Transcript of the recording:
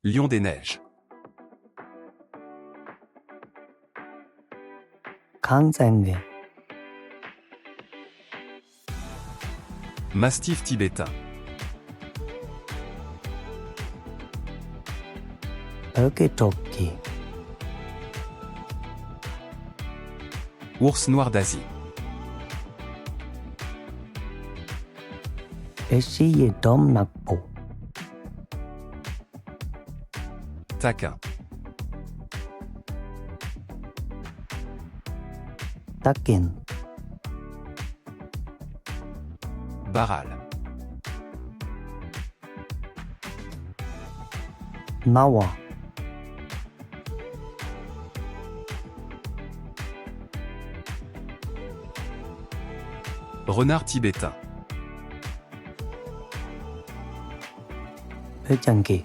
Lion des neiges. 강쟁이, Mastif tibétain. 벽기토끼, Ours noir d'Asie. 애쉬의 덤락보, Taquin. 따낀, Baral. 나와, Renard tibétain. 배짱기,